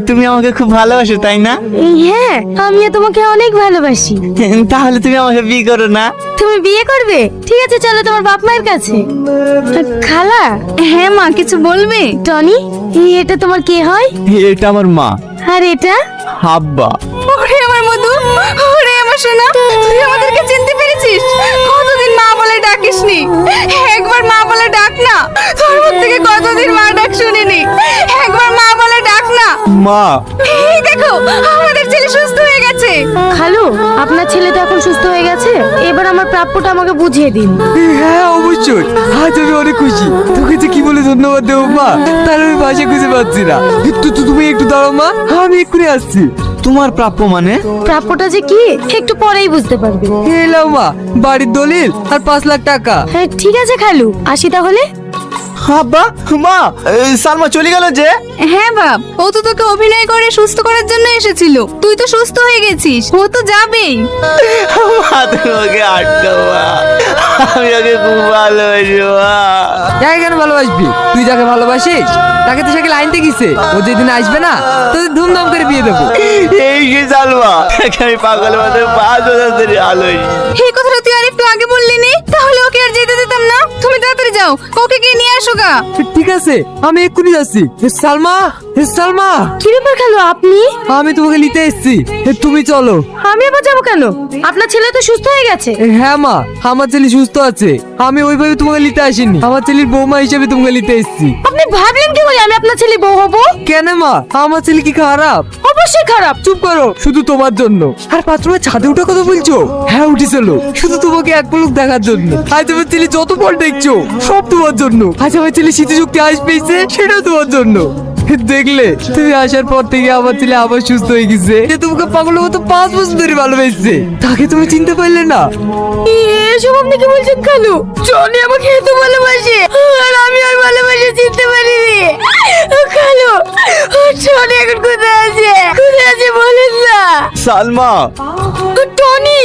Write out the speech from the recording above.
তুমি আমাকে খুব ভালোবাসো তাই না? হ্যাঁ, আমিও তোমাকে অনেক ভালোবাসি। তাহলে তুমি আমাকে বিয়ে করো না? তুমি বিয়ে করবে? ঠিক আছে, চলো তোমার বাপ মায়ের কাছে। খালা। হ্যাঁ মা, কিছু বলবে? টনি, এটা তোমার কে হয়? এটা আমার মা। আর এটা? হাব্বা। ওরে আমার মধু, ওরে আমার সোনা, তুই আমাদেরকে চিনতে পেরেছিস? কতদিন মা বলে ডাকিসনি, একবার মা বলে ডাক না। তোর মুখ থেকে কতদিন মা ডাক শুনিনি, একবার মা বলে ডাক না। মা, এই দেখো, আমাদের ছেলে সুস্থ হয়ে গেছে। খালু, আপনার ছেলে তো এখন সুস্থ হয়ে গেছে, এবার আমার প্রাপ্যটা আমাকে বুঝিয়ে দিন। হ্যাঁ অবশ্যই, আজ আমি অনেক খুশি। তোকে যে কি বলে ধন্যবাদ দেবো মা, তার আমি ভাষা খুঁজে পাচ্ছি না। তুমি একটু দাঁড়াও মা, আমি এক্ষুনি আসছি। তোমার প্রাপ্য মানে? প্রাপ্যটা যে কি একটু পরেই বুঝতে পারবে। এলাও মা, বাড়ির দলিল আর 5 লাখ টাকা। হ্যাঁ ঠিক আছে খালু, আসি তাহলে। হাব্বা, মা, সালমা চলে গেল যে? হ্যাঁ বাপ, ও তো তোকে অভিনয় করে সুস্থ করার জন্য এসেছিল। তুই তো সুস্থ হয়ে গেছিস, ও তো যাবেই। মা, তুমি ওকে আটকাও মা, আমি ওকে খুব ভালোবাসি মা। যাকে কেন ভালোবাসবি? তুই যাকে ভালোবাসিস তাকে তো সাইকেল আনতে গেছে। ও যেদিন আসবে না, তোদের ধুমধাম করে বিয়ে দেবো। এই যে সালমা, একে আমি পাগলের মতো 5 বছর ধরে ভালোবাসি। এই কথাটা তুই আর একটু আগে বললি নি, তাহলে ওকে আর যেতে দিতাম না। তুমি তাড়াতাড়ি যাও, ওকে গিয়ে নিয়ে আসো গা। ঠিক আছে, আমি এক্ষুনি যাচ্ছি। সালমা, সালমা, কি ব্যাপার খালু, আপনি? আমি তোমাকে নিতে এসেছি, তুমি চলো। আমি আবার যাবো কেন? আপনার ছেলে তো সুস্থ হয়ে গেছে। হ্যাঁ মা, আমার ছেলে সুস্থ আছে। আমি ওইভাবে তোমাকে নিতে আসিনি, আমার ছেলের বৌমা হিসেবে তোমাকে নিতে এসেছি। আপনি ভাবলেন কি করে আমি আপনার ছেলে বউ হবো? কেন মা, আমার ছেলে কি খারাপ? অবশ্যই খারাপ। চুপ করো, শুধু তোমার জন্য। আর বাথরুমের ছাদে উঠে কথা বলছো? হ্যাঁ উঠেছিল, শুধু তোমাকে এক পলক দেখার জন্য। আজ আমার ছেলে যত পর দেখছো সব তোমার জন্য। আজ আমার ছেলে স্মৃতিযুক্তি আজ পেয়েছে, সেটাও তোমার জন্য। দেখলে, তুমি আসার পর থেকে আমার ছেলে আবার সুস্থ হয়ে গেছে। যে তোমাকে পাগলের মতো 5 বছর ধরে ভালোবেসেছে, তাকে তুমি চিনতে পারলে না? এসব আপনি কি বলছেন খালু? জনি আমাকে এত ভালোবাসে, আর আমি আর ভালোবাসে চিনতে পারিনি। খালু, জনি এখন কোথায় আছে? কোথায় আছে বলেন না। সালমা, টনি,